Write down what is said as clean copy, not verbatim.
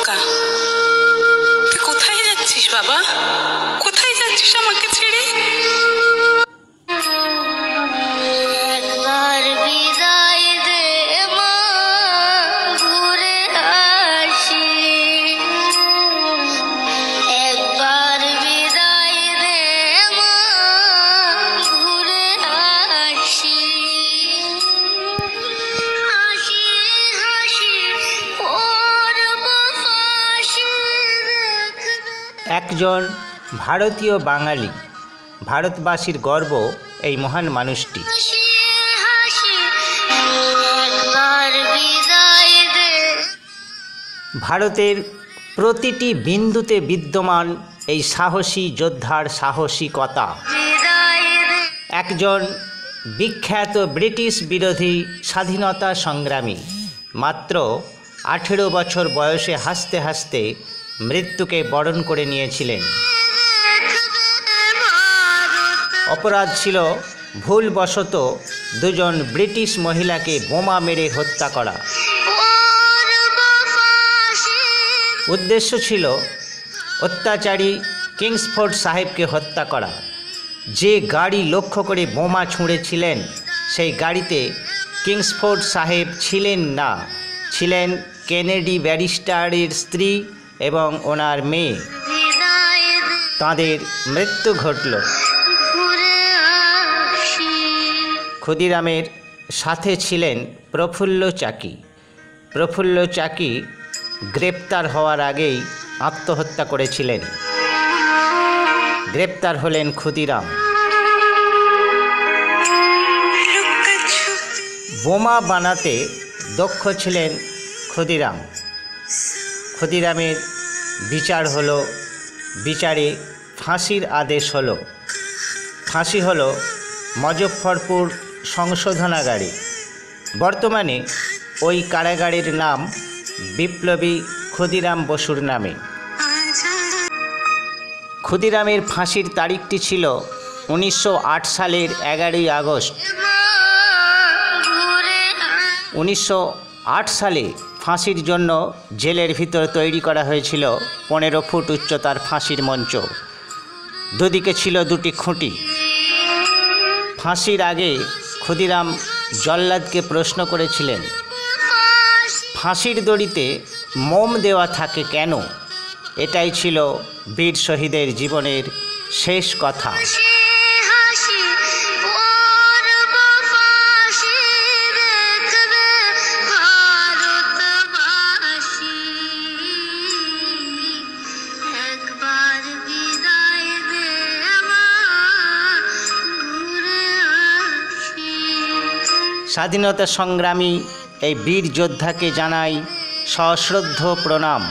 খোকা, তুই কোথায় যাচ্ছিস বাবা? কোথায় যাচ্ছিস আমাকে ছেড়ে? একবার বিদায় দে মা, ঘুরে আসি। একবার বিদায় দে মা, ঘুরে আসি। হাসি হাসি করব ফাঁসি, একজন ভারতীয় বাঙালি, ভারতবাসীর গর্ব এই মহান মানুষটি। হাসি হাসি একবার বিদায় দে। ভারতের প্রতিটি বিন্দুতে বিদ্যমান এই সাহসী যোদ্ধার সাহসিকতা। একজন বিখ্যাত ব্রিটিশ বিরোধী স্বাধীনতা সংগ্রামী, মাত্র 18 বছর বয়সে হাসতে হাসতে মৃত্যুকে বরণ করে নিয়েছিলেন। অপরাধ ছিল ভুলবশত দুজন ব্রিটিশ মহিলাকে বোমা মেরে হত্যা করা। উদ্দেশ্য ছিল অত্যাচারী কিংসফোর্ড সাহেবকে হত্যা করা। যে গাড়ি লক্ষ্য করে বোমা ছুঁড়েছিলেন সেই গাড়িতে কিংসফোর্ড সাহেব ছিলেন না, ছিলেন কেনেডি ব্যারিস্টারের স্ত্রী এবং ওনার মেয়ে। তাদের মৃত্যু ঘটল। ক্ষুদিরামের সাথে ছিলেন প্রফুল্ল চাকি। প্রফুল্ল চাকি গ্রেপ্তার হওয়ার আগেই আত্মহত্যা করেছিলেন। গ্রেপ্তার হলেন ক্ষুদিরাম। বোমা বানাতে দক্ষ ছিলেন ক্ষুদিরাম। ক্ষুদিরামের বিচার হলো, বিচারে ফাঁসির আদেশ হলো। ফাঁসি হলো মুজফ্ফরপুর সংশোধনাগারে। বর্তমানে ওই কারাগারের নাম বিপ্লবী ক্ষুদিরাম বসুর নামে। ক্ষুদিরামের ফাঁসির তারিখটি ছিল 1908 সালের 11ই আগস্ট। 1908 সালে ফাঁসির জন্য জেলের ভিতর তৈরি করা হয়েছিল 15 ফুট উচ্চতার ফাঁসির মঞ্চ। দুদিকে ছিল দুটি খুঁটি। ফাঁসির আগে ক্ষুদিরাম জল্লাদকে প্রশ্ন করেছিলেন, ফাঁসির দড়িতে মোম দেওয়া থাকে কেন? এটাই ছিল বীর শহীদের জীবনের শেষ কথা। স্বাধীনতা সংগ্রামী এই বীর যোদ্ধাকে জানাই সশ্রদ্ধ প্রণাম।